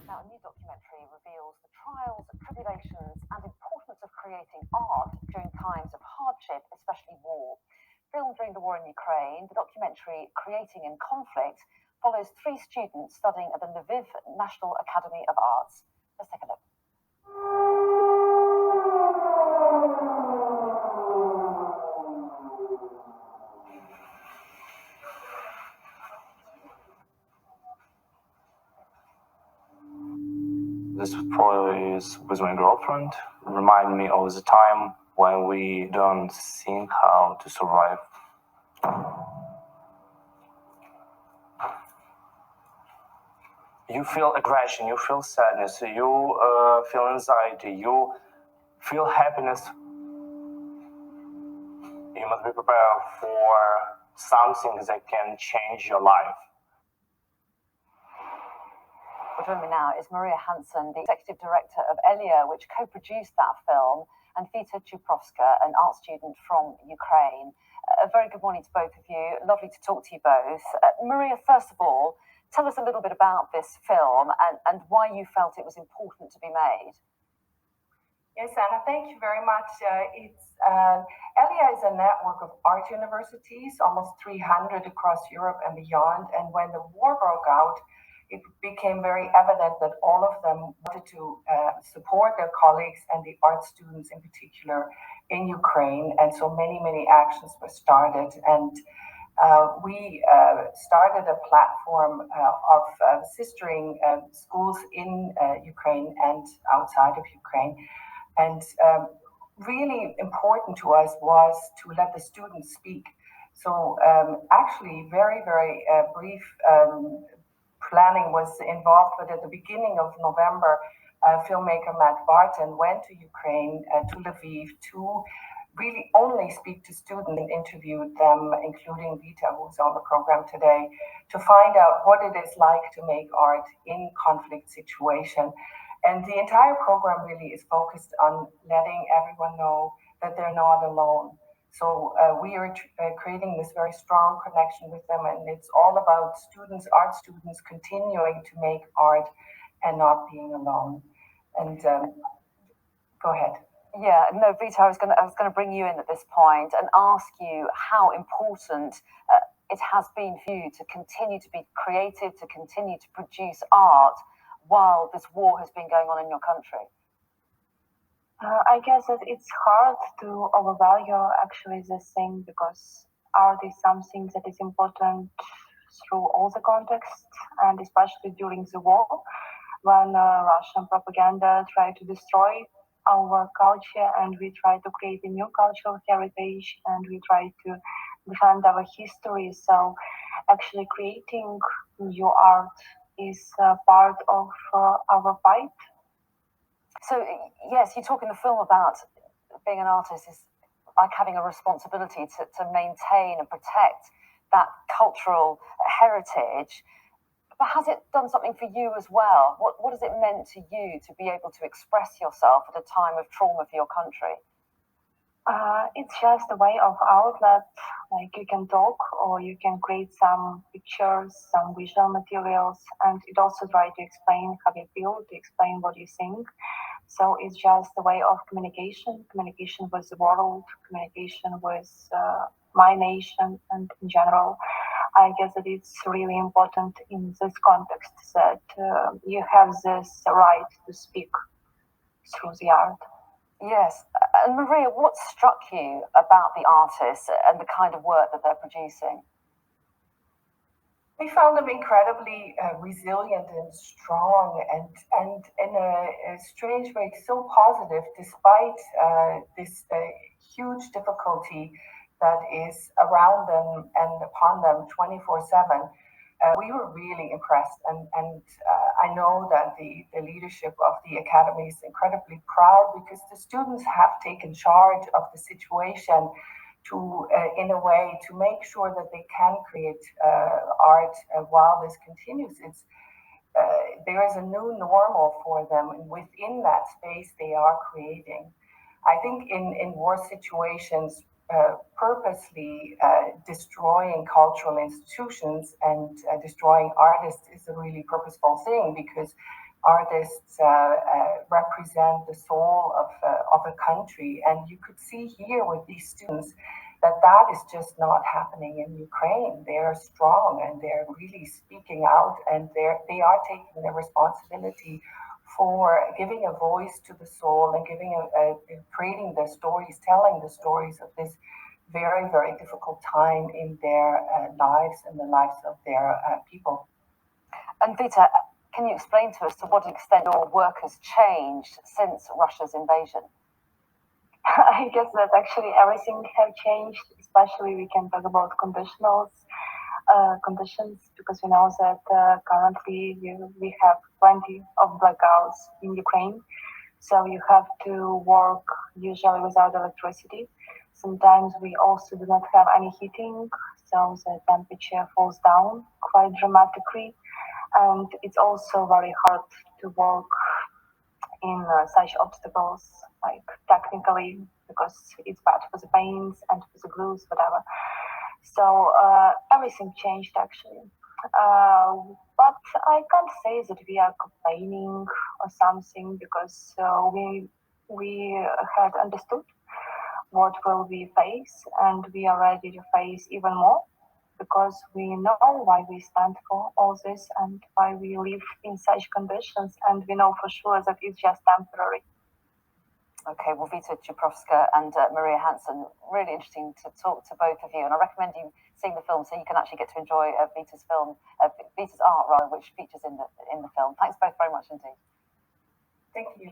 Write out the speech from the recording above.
Now, a new documentary reveals the trials, tribulations, and importance of creating art during times of hardship, especially war. Filmed during the war in Ukraine, the documentary Creating in Conflict follows 3 students studying at the Lviv National Academy of Arts. Let's take a look. This photo is with my girlfriend. Remind me of the time when we don't think how to survive. You feel aggression, you feel sadness, you feel anxiety, you feel happiness. You must be prepared for something that can change your life. Joining me now is Maria Hansen, the Executive Director of ELIA, which co-produced that film, and Vita Chuprovska, an art student from Ukraine. A very good morning to both of you. Lovely to talk to you both. Maria, first of all, tell us a little bit about this film and why you felt it was important to be made. Yes, Anna, thank you very much. ELIA is a network of art universities, almost 300 across Europe and beyond. And when the war broke out, it became very evident that all of them wanted to support their colleagues and the art students in particular in Ukraine. And so many actions were started. And we started a platform of sistering schools in Ukraine and outside of Ukraine. And really important to us was to let the students speak. So actually very brief planning was involved, but at the beginning of November, filmmaker Matt Barton went to Ukraine, to Lviv, to really only speak to students and interviewed them, including Vita, who's on the program today, to find out what it is like to make art in conflict situation. And the entire program really is focused on letting everyone know that they're not alone. So we are creating this very strong connection with them, and it's all about students, art students, continuing to make art and not being alone. And go ahead. Yeah, no, Vita, I was going to bring you in at this point and ask you how important it has been for you to continue to be creative, to continue to produce art while this war has been going on in your country. I guess that it's hard to overvalue actually this thing, because art is something that is important through all the contexts, and especially during the war, when Russian propaganda tried to destroy our culture and we try to create a new cultural heritage and we try to defend our history. So actually creating new art is part of our fight. So, yes, you talk in the film about being an artist is like having a responsibility to maintain and protect that cultural heritage. But has it done something for you as well? What has it meant to you to be able to express yourself at a time of trauma for your country? It's just a way of outlet. Like you can talk or you can create some pictures, some visual materials, and it also tries to explain how you feel, to explain what you think. So it's just a way of communication with the world, communication with my nation, and in general. I guess that it's really important in this context that you have this right to speak through the art. Yes. And Maria, what struck you about the artists and the kind of work that they're producing? We found them incredibly resilient and strong, and in a strange way, so positive despite this huge difficulty that is around them and upon them 24/7. We were really impressed, and I know that the leadership of the Academy is incredibly proud because the students have taken charge of the situation to, in a way, to make sure that they can create art while this continues. There is a new normal for them, and within that space they are creating. I think in war situations, purposely destroying cultural institutions and destroying artists is a really purposeful thing, because artists represent the soul of a country. And you could see here with these students that is just not happening in Ukraine. They are strong and they're really speaking out, and they are taking the responsibility for giving a voice to the soul and creating the stories, telling the stories of this very, very difficult time in their lives and the lives of their people. And Vita, can you explain to us to what extent your work has changed since Russia's invasion? I guess that actually everything has changed, especially we can talk about conditions, because we know that currently we have plenty of blackouts in Ukraine. So you have to work usually without electricity. Sometimes we also do not have any heating, so the temperature falls down quite dramatically. And it's also very hard to work in such obstacles, like technically, because it's bad for the paints and for the glues, whatever. So everything changed actually. But I can't say that we are complaining or something, because we had understood what will we face, and we are ready to face even more, because we know why we stand for all this and why we live in such conditions, and we know for sure that it's just temporary. Okay, well, Vita Chuprovska and Maria Hansen, really interesting to talk to both of you, and I recommend you seeing the film so you can actually get to enjoy Vita's art, rather, which features in the film. Thanks both very much indeed. Thank you.